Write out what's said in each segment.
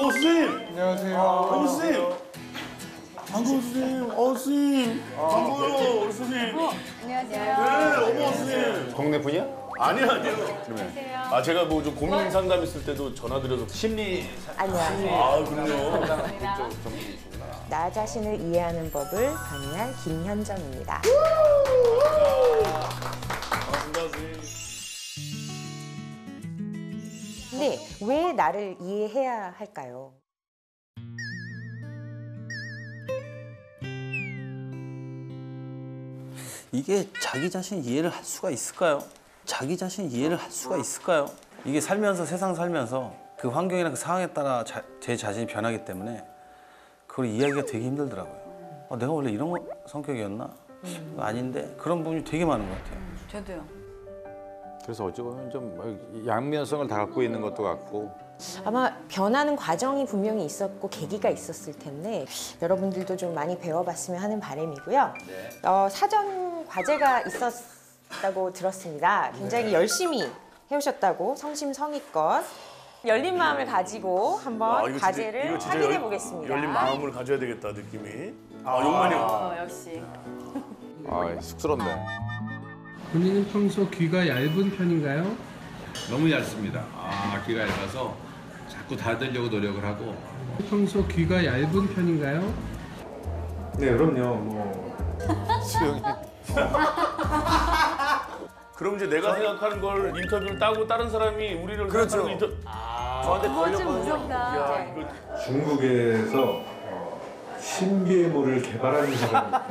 선생님. 안녕하세요. 선생님. 반가워 선생님. 선생님. 반가워요 우리 선생님. 안녕하세요. 네, 어머 선생님. 동네 분이야? 아니요. 안녕하세요. 제가 뭐 좀 고민 상담 있을 때도 전화드려서 심리. 안녕하세요. 그럼요. 나 자신을 이해하는 법을 강의한 김현정입니다. 반갑습니다 선생님. 근데 왜 나를 이해해야 할까요? 이게 자기 자신 이해를 할 수가 있을까요? 자기 자신 이해를 할 수가 있을까요? 이게 살면서 세상 살면서 그 환경이나 그 상황에 따라 제 자신이 변하기 때문에 그걸 이해하기가 되게 힘들더라고요. 내가 원래 이런 성격이었나? 아닌데 그런 부분이 되게 많은 것 같아요. 저도요. 그래서 어찌 보면 좀 양면성을 다 갖고 있는 것도 같고. 아마 변하는 과정이 분명히 있었고 계기가 있었을 텐데 여러분들도 좀 많이 배워봤으면 하는 바람이고요. 사전 과제가 있었다고 들었습니다. 굉장히 열심히 해오셨다고 성심성의껏 열린 마음을 가지고 한번 과제를 확인해 보겠습니다. 열린 마음을 가져야 되겠다 느낌이. 용만이 형. 역시. 쑥스럽네. 본인은 평소 귀가 얇은 편인가요? 너무 얇습니다. 귀가 얇아서 자꾸 닫으려고 노력을 하고. 평소 귀가 얇은 편인가요? 네, 그럼요. 뭐 수영이. 그럼 이제 내가 생각하는 걸 인터뷰를 따고 다른 사람이 우리를 생각하는 인터. 저한테 걸렸거든요. 무섭다. 야 이거. 중국에서 신비의물을 개발하는 사람이 있고요.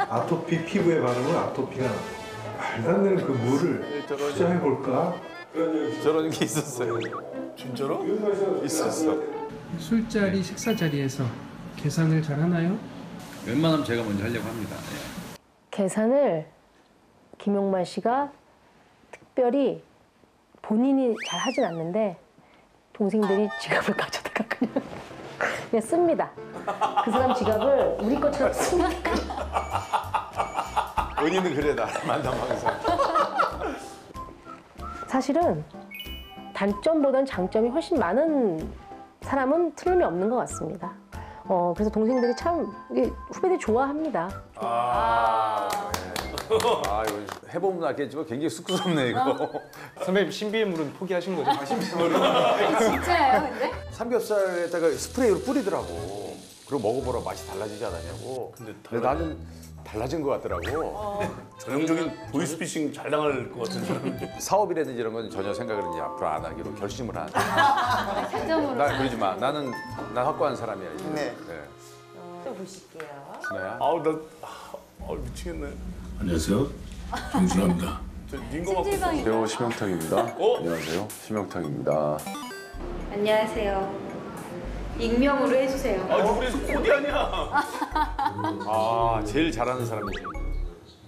아토피 피부에 바르면 아토피가 말도 안 되는 그 물을 투자해볼까? 저런 게 있었어요. 진짜로? 있었어. 술자리, 식사 자리에서 계산을 잘 하나요? 웬만하면 제가 먼저 하려고 합니다. 계산을 김용만 씨가 특별히 본인이 잘 하진 않는데 동생들이 지갑을 가져다가 그냥 씁니다. 그 사람 지갑을 우리 것처럼 씁니다. 은희는 그래 나 만담하면서. 사실은 단점보다는 장점이 훨씬 많은 사람은 틀림이 없는 것 같습니다. 그래서 동생들이 참 후배들이 좋아합니다. 이거 해보면 알겠지만 굉장히 쑥스럽네 이거. 선배님 신비의 물은 포기하신 거죠? 진짜예요, 근데? 삼겹살에다가 스프레이로 뿌리더라고. 그리고 먹어보라 맛이 달라지지 않았냐고. 근데 나는 달라진 것 같더라고. 전형적인 보이스피싱 잘 당할 것 같은 사람. 사업이라든지 이런 건 전혀 생각을 이제 앞으로 안 하기로 결심을 한. 장점으로. 나 그러지 마. 난 확고한 사람이야. 이제. 네. 또 보실게요. 준호야. 미치겠네. 안녕하세요. 정준호입니다. 찜질방이. 배우 심영탁입니다. 안녕하세요. 심영탁입니다. 안녕하세요. 익명으로 해주세요. 우리 코디 아니야. 제일 잘하는 사람이지.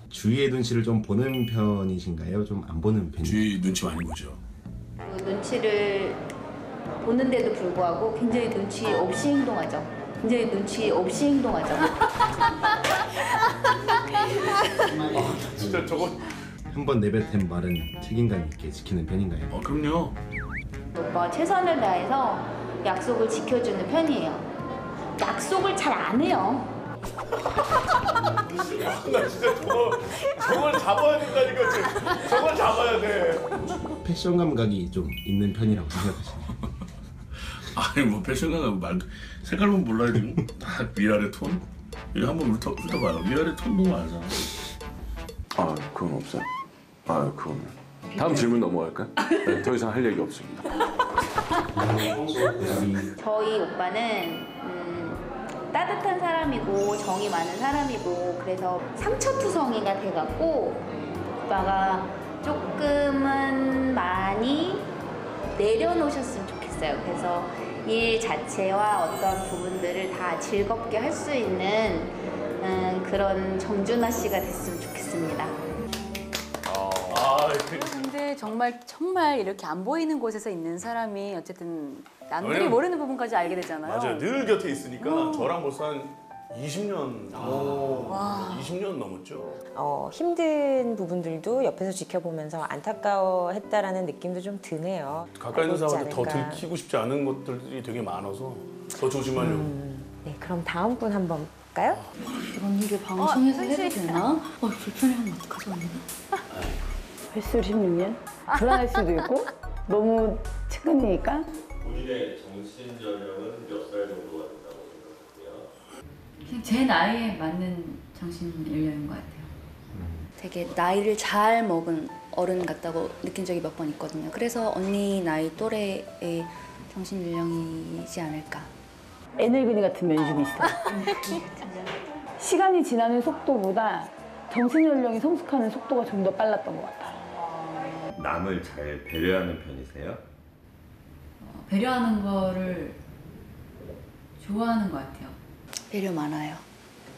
주위의 눈치를 좀 보는 편이신가요? 좀 안 보는 편이신가요? 주위 눈치 많이 보죠. 눈치를 보는데도 불구하고 굉장히 눈치 없이 행동하죠. 굉장히 눈치 없이 행동하죠. 진짜 저거. 한번 내뱉은 말은 책임감 있게 지키는 편인가요? 그럼요. 오빠가 최선을 다해서 약속을 지켜주는 편이에요. 약속을 잘 안 해요. 나 진짜 저걸 잡아야 된다니까. 저걸 잡아야 돼. 패션 감각이 좀 있는 편이라고 생각하시나요? 아니 뭐 패션감 말도 색깔만 몰라야 되고 다 위아래 톤? 이거 한번 훑어봐요. 위아래 톤 보면 알잖아. 그건 없어요. 그건 다음 질문 넘어갈까요? 네, 더 이상 할 얘기 없습니다. 저희 오빠는 따뜻한 사람이고 정이 많은 사람이고 그래서 상처투성이가 돼갖고 오빠가 조금은 많이 내려놓으셨으면 좋겠어요. 그래서 일 자체와 어떤 부분들을 다 즐겁게 할 수 있는 그런 정준하 씨가 됐으면 좋겠습니다. 근데 정말 이렇게 안 보이는 곳에서 있는 사람이 어쨌든 남들이 왜냐면- 모르는 부분까지 알게 되잖아요. 맞아요. 늘 곁에 있으니까 저랑 벌써 한 20년. 20년 넘었죠. 힘든 부분들도 옆에서 지켜보면서 안타까워했다라는 느낌도 좀 드네요. 가까이 있는 알고 있지 사람한테 더 않을까. 들키고 싶지 않은 것들이 되게 많아서 더 조심하려고. 네, 그럼 다음 분 한번 볼까요? 언니를 방송에서 해도 되나? 불편해하면 어떡하지 언니? 횟수 16년? 불안할 수도 있고 너무 측근이니까. 본인의 정신연령은 몇 살 정도가 된다고 생각하세요? 그냥 제 나이에 맞는 정신 연령인 것 같아요. 되게 나이를 잘 먹은 어른 같다고 느낀 적이 몇 번 있거든요. 그래서 언니 나이 또래의 정신 연령이지 않을까. 에너그니 같은 면이 좀 있어요. 시간이 지나는 속도보다 정신 연령이 성숙하는 속도가 좀 더 빨랐던 것 같아요. 남을 잘 배려하는 편이세요? 배려하는 거를 좋아하는 것 같아요. 배려 많아요.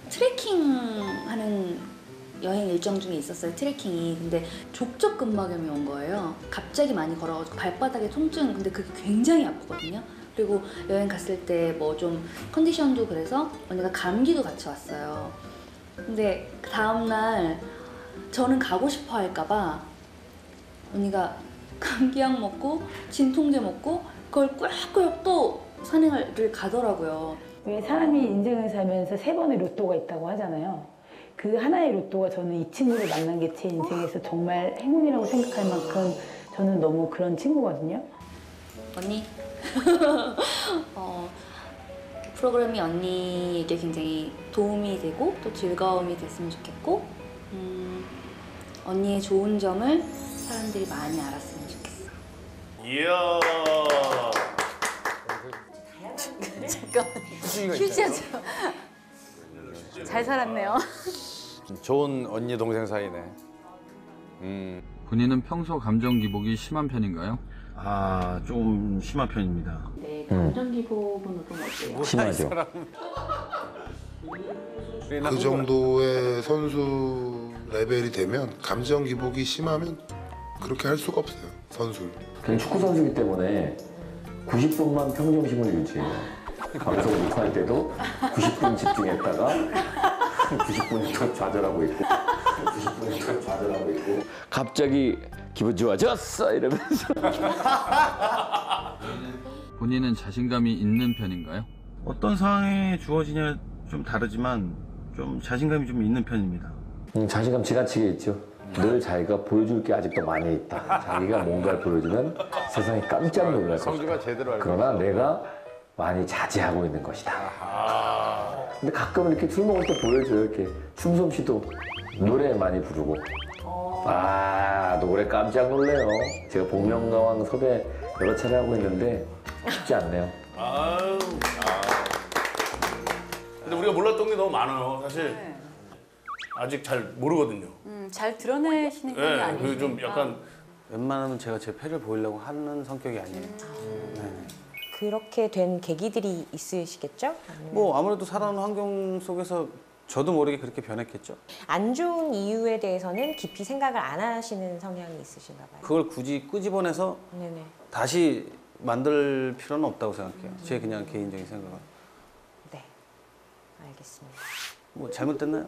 트레킹하는 여행 일정 중에 있었어요. 트레킹이. 근데 족저근막염이 온 거예요. 갑자기 많이 걸어가지고 발바닥에 통증. 근데 그게 굉장히 아프거든요. 그리고 여행 갔을 때 뭐 좀 컨디션도 그래서 언니가 감기도 같이 왔어요. 근데 그 다음날 저는 가고 싶어 할까봐 언니가 감기약 먹고 진통제 먹고 그걸 꾸역꾸역 또 산행을 가더라고요. 왜 사람이 인생을 살면서 3번의 로또가 있다고 하잖아요. 그 하나의 로또가 저는 이 친구를 만난 게 제 인생에서 정말 행운이라고 생각할 만큼 저는 너무 그런 친구거든요. 언니? 프로그램이 언니에게 굉장히 도움이 되고 또 즐거움이 됐으면 좋겠고 언니의 좋은 점을 사람들이 많이 알았으면 좋겠어. 이야. 잠깐만. 휴지하죠. 잘 살았네요. 좋은 언니 동생 사이네. 본인은 평소 감정 기복이 심한 편인가요? 아, 좀 심한 편입니다. 네, 감정 기복은 좀 어때요? 심하죠. 그 정도의 선수 레벨이 되면 감정 기복이 심하면 그렇게 할 수가 없어요. 선수를. 그냥 축구 선수이기 때문에 90분만 평정심을 유지해요. 방송 녹화할 때도 90분 집중했다가 90분 좌절하고 있고 90분 좌절하고 있고 갑자기 기분 좋아졌어 이러면서. 본인은 자신감이 있는 편인가요? 어떤 상황에 주어지냐 좀 다르지만 좀 자신감이 좀 있는 편입니다. 자신감 지나치게 있죠. 늘 자기가 보여줄 게 아직도 많이 있다. 자기가 뭔가를 보여주면 세상이 깜짝 놀랄 것이다. 성주가 제대로 알고 그러나 내가 많이 자제하고 있는 것이다. 근데 가끔 이렇게 술 먹을 때 보여줘요. 이렇게 춤솜씨도 노래 많이 부르고. 아, 노래 깜짝 놀래요. 제가 복면가왕 섭외 여러 차례 하고 있는데 쉽지 않네요. 근데 우리가 몰랐던 게 너무 많아요. 사실 아직 잘 모르거든요. 잘 드러내시는 편이 아니에요. 그 좀 약간 웬만하면 제가 제 패를 보이려고 하는 성격이 아니에요. 그렇게 된 계기들이 있으시겠죠? 뭐 아무래도 살아오는 환경 속에서 저도 모르게 그렇게 변했겠죠. 안 좋은 이유에 대해서는 깊이 생각을 안 하시는 성향이 있으신가 봐요. 그걸 굳이 끄집어내서 네네. 다시 만들 필요는 없다고 생각해요. 제 그냥 개인적인 생각은. 네, 알겠습니다. 뭐 잘못됐나요?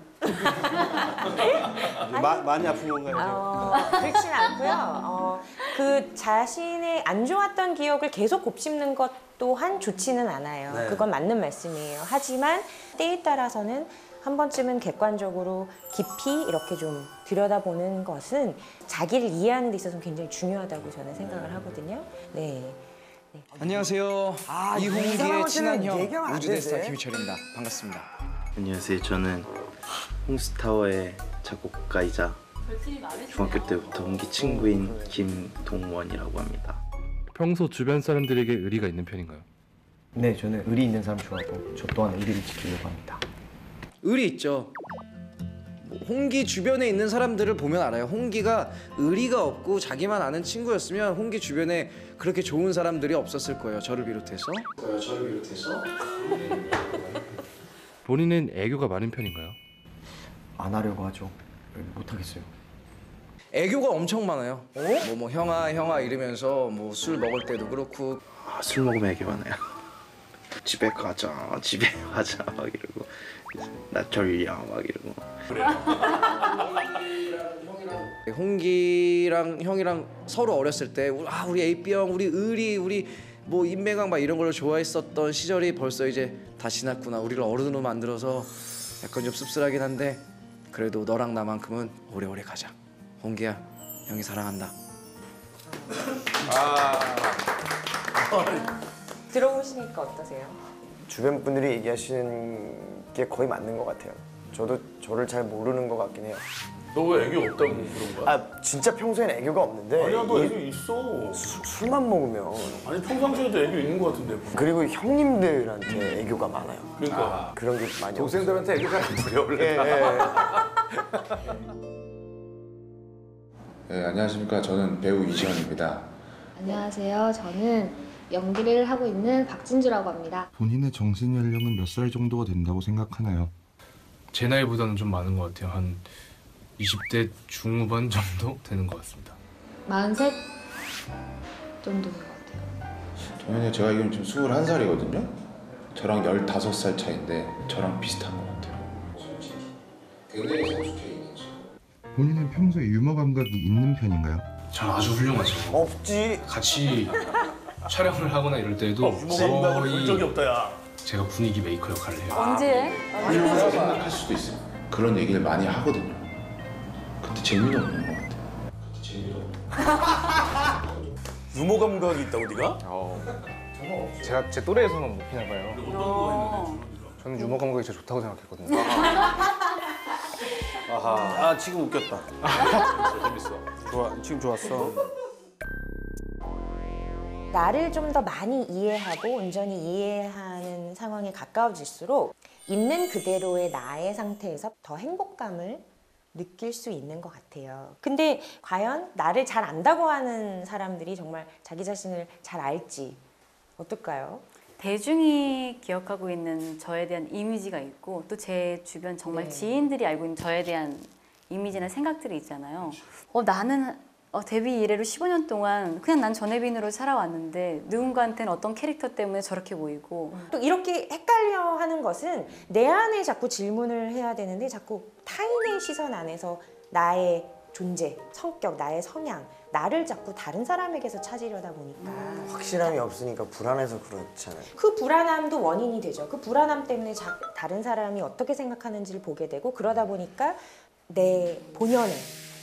많이 아픈 건가요? 그렇진 않고요. 그 자신의 안 좋았던 기억을 계속 곱씹는 것 또한 좋지는 않아요. 네. 그건 맞는 말씀이에요. 하지만 때에 따라서는 한 번쯤은 객관적으로 깊이 이렇게 좀 들여다보는 것은 자기를 이해하는 데 있어서 굉장히 중요하다고 저는 생각을 하거든요. 네. 안녕하세요. 이홍기의 친한 형 우주대스타 김희철입니다. 반갑습니다. 안녕하세요. 저는 홍스타워의 작곡가이자 중학교 때부터 홍기 친구인 김동원이라고 합니다. 평소 주변 사람들에게 의리가 있는 편인가요? 네, 저는 의리 있는 사람 좋아하고 저 또한 의리를 지키려고 합니다. 의리 있죠. 홍기 주변에 있는 사람들을 보면 알아요. 홍기가 의리가 없고 자기만 아는 친구였으면 홍기 주변에 그렇게 좋은 사람들이 없었을 거예요. 저를 비롯해서. 본인은 애교가 많은 편인가요? 안 하려고 하죠. 못 하겠어요. 애교가 엄청 많아요. 뭐 형아 이러면서 뭐 술 먹을 때도 그렇고. 술 먹으면 애교 많아요. 집에 가자 막 이러고 나철이야 막 이러고. 홍기랑 형이랑 서로 어렸을 때 우리 AB 형, 우리 의리, 우리 뭐 인맥왕 막 이런 걸 좋아했었던 시절이 벌써 이제 다 지났구나. 우리를 어른으로 만들어서 약간 좀 씁쓸하긴 한데 그래도 너랑 나만큼은 오래오래 가자. 홍기야, 형이 사랑한다. 들어보시니까 어떠세요? 주변 분들이 얘기하시는 게 거의 맞는 것 같아요. 저도 저를 잘 모르는 것 같긴 해요. 너 왜 애교 없다고 그런 거야? 아 진짜 평소엔 애교가 없는데. 아니야, 너 애교 있어. 술만 먹으면. 아니 평상시에도 애교 있는 것 같은데. 그리고 형님들한테 애교가 많아요. 그러니까 그런 게 많이 동생들한테 애교 잘 안 부려 원래. 네, 안녕하십니까. 저는 배우 이지현입니다. 안녕하세요. 저는 연기를 하고 있는 박진주라고 합니다. 본인의 정신 연령은 몇 살 정도가 된다고 생각하나요? 제 나이보다는 좀 많은 것 같아요. 한 20대 중후반 정도 되는 것 같습니다. 43 정도인 것 같아요. 저는 제가 지금 21살이거든요. 저랑 15살 차인데 저랑 비슷한 것 같아요. 굉장히 성숙해 있는지. 본인은 평소에 유머 감각이 있는 편인가요? 전 아주 훌륭하죠. 없지. 같이 촬영을 하거나 이럴 때도 유머 감각을 본 적이 없다 야. 제가 분위기 메이커 역할을 해요. 언제? 이러면서 생각할 수도 있어요. 그런 얘기를 많이 하거든요. 근데 재미도 없는 것 같아요. 유머 감각이 있다고 네가? 제가 제 또래에서는 못 피나 봐요. 저는 유머 감각이 제일 좋다고 생각했거든요. 아하. 지금 웃겼다. 재밌어. 좋아, 지금 좋았어. 나를 좀 더 많이 이해하고 온전히 이해하는 상황에 가까워질수록 있는 그대로의 나의 상태에서 더 행복감을 느낄 수 있는 것 같아요. 근데 과연 나를 잘 안다고 하는 사람들이 정말 자기 자신을 잘 알지 어떨까요? 대중이 기억하고 있는 저에 대한 이미지가 있고 또 제 주변 정말 지인들이 알고 있는 저에 대한 이미지나 생각들이 있잖아요. 나는 데뷔 이래로 15년 동안 그냥 난 전혜빈으로 살아왔는데 누군가한테는 어떤 캐릭터 때문에 저렇게 보이고 또 이렇게 헷갈려 하는 것은 내 안에 자꾸 질문을 해야 되는데 자꾸 타인의 시선 안에서 나의 존재, 성격, 나의 성향, 나를 자꾸 다른 사람에게서 찾으려다 보니까 확실함이 없으니까 불안해서 그렇잖아요. 그 불안함도 원인이 되죠. 그 불안함 때문에 다른 사람이 어떻게 생각하는지를 보게 되고 그러다 보니까 내 본연의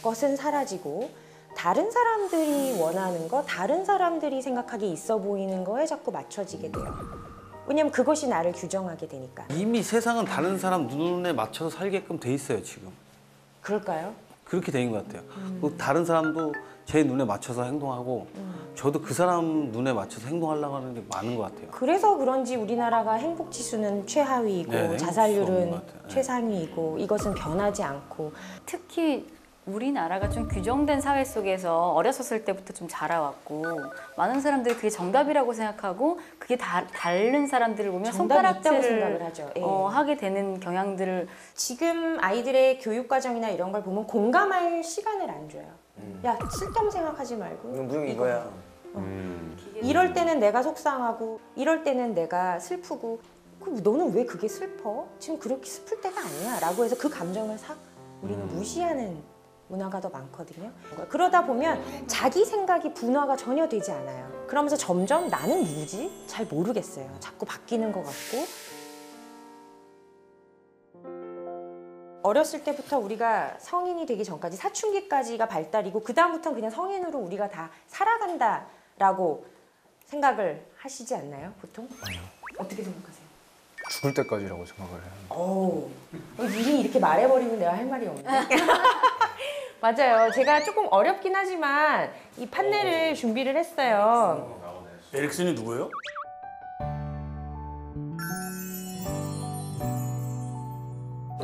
것은 사라지고 다른 사람들이 원하는 거, 다른 사람들이 생각하기에 있어 보이는 거에 자꾸 맞춰지게 돼요. 왜냐면 그것이 나를 규정하게 되니까. 이미 세상은 다른 사람 눈에 맞춰서 살게끔 돼 있어요, 지금. 그럴까요? 그렇게 된 것 같아요. 그 다른 사람도 제 눈에 맞춰서 행동하고 저도 그 사람 눈에 맞춰서 행동하려고 하는 게 많은 것 같아요. 그래서 그런지 우리나라가 행복지수는 최하위이고 네, 자살률은 최상위이고 이것은 변하지 않고 특히 우리나라가 좀 규정된 사회 속에서 어렸었을 때부터 좀 자라왔고 많은 사람들이 그게 정답이라고 생각하고 그게 다른 사람들을 보면 정답이 있다고 손가락질을 생각을 하죠. 예. 하게 되는 경향들을 지금 아이들의 교육 과정이나 이런 걸 보면 공감할 시간을 안 줘요. 야, 쓸데없는 생각하지 말고 무슨 이거야. 이럴 때는 내가 속상하고 이럴 때는 내가 슬프고 너는 왜 그게 슬퍼? 지금 그렇게 슬플 때가 아니야 라고 해서 그 감정을 싹 우리는 무시하는 문화가 더 많거든요. 그러다 보면 자기 생각이 분화가 전혀 되지 않아요. 그러면서 점점 나는 누구지? 잘 모르겠어요. 자꾸 바뀌는 것 같고 어렸을 때부터 우리가 성인이 되기 전까지 사춘기까지가 발달이고 그 다음부터는 그냥 성인으로 우리가 다 살아간다라고 생각을 하시지 않나요? 보통? 아니요. 어떻게 생각하세요? 죽을 때까지라고 생각을 해요. 이미 이렇게 말해버리면 내가 할 말이 없네. 맞아요. 제가 조금 어렵긴 하지만 이 판넬을 준비를 했어요. 에릭슨이 누구예요?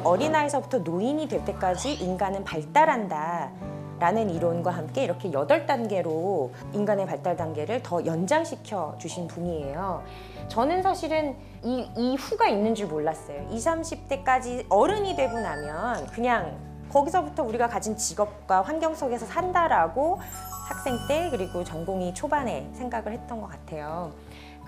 어린아이서부터 노인이 될 때까지 인간은 발달한다 라는 이론과 함께 이렇게 8단계로 인간의 발달 단계를 더 연장시켜 주신 분이에요. 저는 사실은 이 후가 있는 줄 몰랐어요. 20, 30대까지 어른이 되고 나면 그냥 거기서부터 우리가 가진 직업과 환경 속에서 산다라고 학생 때 그리고 전공의 초반에 생각을 했던 것 같아요.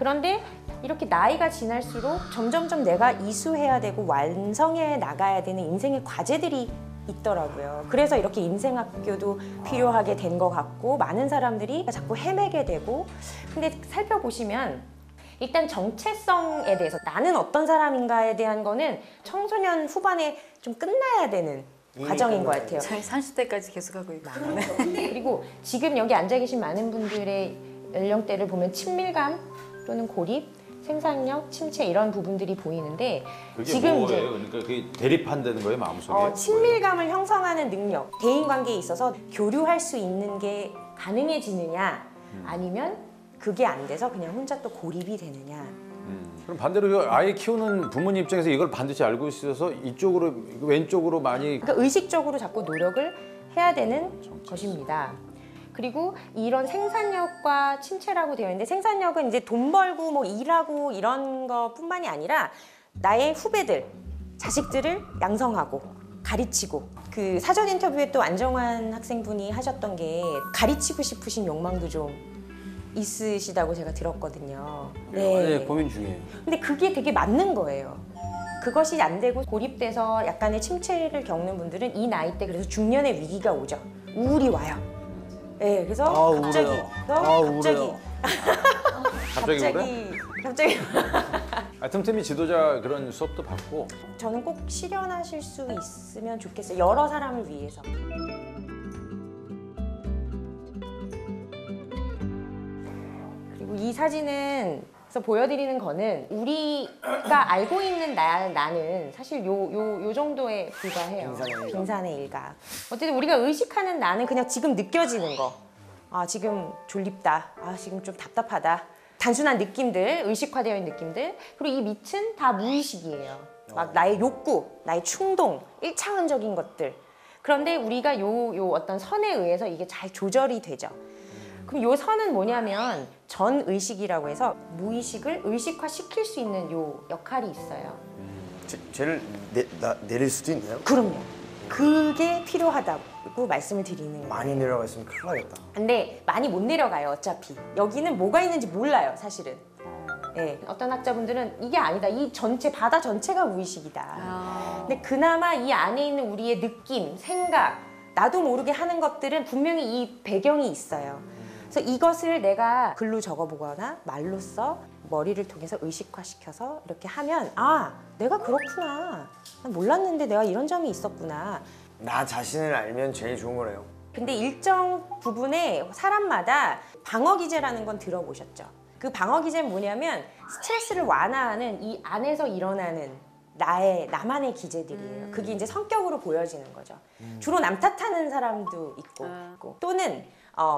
그런데 이렇게 나이가 지날수록 점점점 내가 이수해야 되고 완성해 나가야 되는 인생의 과제들이 있더라고요. 그래서 이렇게 인생학교도 필요하게 된 것 같고 많은 사람들이 자꾸 헤매게 되고 근데 살펴보시면 일단 정체성에 대해서 나는 어떤 사람인가에 대한 거는 청소년 후반에 좀 끝나야 되는 과정인 것 같아요. 잘 30대까지 계속하고 있고. 그리고 지금 여기 앉아 계신 많은 분들의 연령대를 보면 친밀감 또는 고립, 생산력, 침체 이런 부분들이 보이는데 그게 지금 뭐예요? 이제 그러니까 그게 대립한다는 거예요, 마음속에? 친밀감을 형성하는 능력, 대인관계에 있어서 교류할 수 있는 게 가능해지느냐 아니면 그게 안 돼서 그냥 혼자 또 고립이 되느냐. 그럼 반대로 아이 키우는 부모님 입장에서 이걸 반드시 알고 있어서 이쪽으로 왼쪽으로 많이 그러니까 의식적으로 자꾸 노력을 해야 되는 것입니다. 그리고 이런 생산력과 침체라고 되어 있는데 생산력은 이제 돈 벌고 뭐 일하고 이런 것뿐만이 아니라 나의 후배들, 자식들을 양성하고 가르치고 그 사전 인터뷰에 또 안정환 학생분이 하셨던 게 가르치고 싶으신 욕망도 좀 있으시다고 제가 들었거든요. 네, 고민 중이에요. 근데 그게 되게 맞는 거예요. 그것이 안 되고 고립돼서 약간의 침체를 겪는 분들은 이 나이 때 그래서 중년의 위기가 오죠. 우울이 와요. 네, 그래서 갑자기, 우울해요. 갑자기 틈틈이 지도자 그런 수업도 받고 저는 꼭 실현하실 수 있으면 좋겠어요. 여러 사람을 위해서. 그리고 이 사진은 그래서 보여드리는 거는 우리가 알고 있는 나는 사실 요 정도에 불과해요. 빙산의 일각. 어쨌든 우리가 의식하는 나는 그냥 지금 느껴지는 거. 아 지금 졸립다. 아 지금 좀 답답하다. 단순한 느낌들, 의식화되어 있는 느낌들. 그리고 이 밑은 다 무의식이에요. 막 나의 욕구, 나의 충동, 1차원적인 것들. 그런데 우리가 요 어떤 선에 의해서 이게 잘 조절이 되죠. 그럼 요 선은 뭐냐면 전의식이라고 해서 무의식을 의식화시킬 수 있는 요 역할이 있어요. 쟤를 내릴 수도 있나요? 그럼요. 그게 필요하다고 말씀을 드리는 거예요. 많이 내려가 있으면 큰일 나겠다. 근데 많이 못 내려가요, 어차피. 여기는 뭐가 있는지 몰라요, 사실은. 네, 어떤 학자분들은 이게 아니다. 이 전체, 바다 전체가 무의식이다. 근데 그나마 이 안에 있는 우리의 느낌, 생각, 나도 모르게 하는 것들은 분명히 이 배경이 있어요. 그래서 이것을 내가 글로 적어보거나 말로써 머리를 통해서 의식화시켜서 이렇게 하면 아, 내가 그렇구나. 난 몰랐는데 내가 이런 점이 있었구나. 나 자신을 알면 제일 좋은 거래요. 근데 일정 부분에 사람마다 방어기제라는 건 들어보셨죠? 그 방어기제는 뭐냐면 스트레스를 완화하는 이 안에서 일어나는 나만의 기제들이에요. 그게 이제 성격으로 보여지는 거죠. 주로 남 탓하는 사람도 있고 또는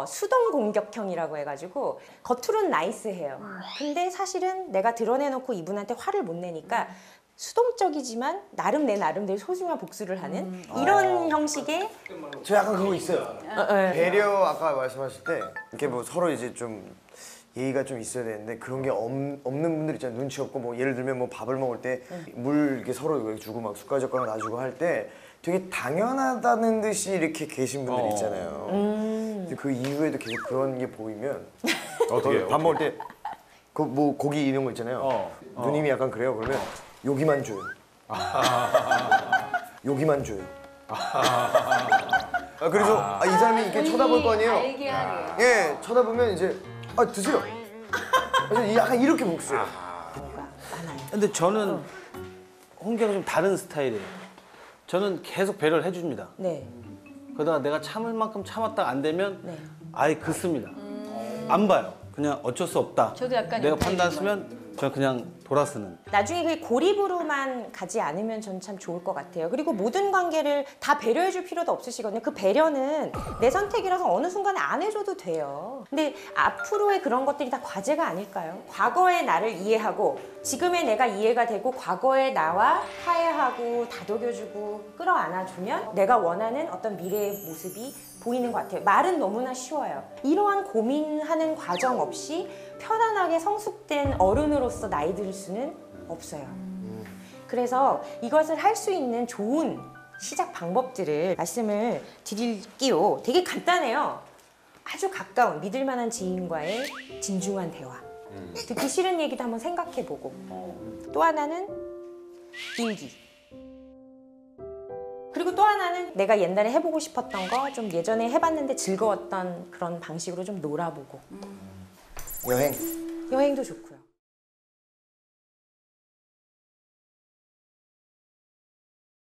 수동 공격형이라고 해가지고 겉으로는 나이스해요. 근데 사실은 내가 드러내놓고 이분한테 화를 못 내니까 수동적이지만 내 나름대로 소중한 복수를 하는 이런 형식의 저 약간 그거 있어요. 배려 아까 말씀하실 때 이렇게 뭐 서로 이제 좀 예의가 좀 있어야 되는데 그런 게 없는 분들 있잖아요. 눈치 없고 뭐 예를 들면 뭐 밥을 먹을 때 물 이렇게 서로 주고 막 숟가락 젓가락 놔주고 할 때 되게 당연하다는 듯이 이렇게 계신 분들 있잖아요. 근데 그 이후에도 계속 그런 게 보이면 어떻게 밥 먹을 때 그 뭐 고기 이런 거 있잖아요. 누님이 약간 그래요. 그러면 여기만 줘요. 여기만 줘요. 그래서 이 사람이 이렇게 쳐다볼 거 아니에요. 알게 하게. 예, 쳐다보면 이제 드세요. 그래서 약간 이렇게 복수해요. 근데 저는 홍기가 좀 다른 스타일이에요. 저는 계속 배려를 해줍니다. 네. 그러다가 내가 참을 만큼 참았다 안 되면 아예 긋습니다. 안 봐요. 그냥 어쩔 수 없다. 저도 약간 내가 이 판단 쓰면 저는 그냥 돌아서는. 나중에 그게 고립으로만 가지 않으면 전 참 좋을 것 같아요. 그리고 모든 관계를 다 배려해 줄 필요도 없으시거든요. 그 배려는 내 선택이라서 어느 순간에 안 해줘도 돼요. 근데 앞으로의 그런 것들이 다 과제가 아닐까요? 과거의 나를 이해하고 지금의 내가 이해가 되고 과거의 나와 화해하고 다독여주고 끌어안아주면 내가 원하는 어떤 미래의 모습이 보이는 것 같아요. 말은 너무나 쉬워요. 이러한 고민하는 과정 없이 편안하게 성숙된 어른으로서 나이 들 수는 없어요. 그래서 이것을 할 수 있는 좋은 시작 방법들을 말씀을 드릴게요. 되게 간단해요. 아주 가까운 믿을 만한 지인과의 진중한 대화. 듣기 싫은 얘기도 한번 생각해보고. 또 하나는 일기. 그리고 또 하나는 내가 옛날에 해보고 싶었던 거, 좀 예전에 해봤는데 즐거웠던 그런 방식으로 좀 놀아보고. 여행. 여행도 좋고요.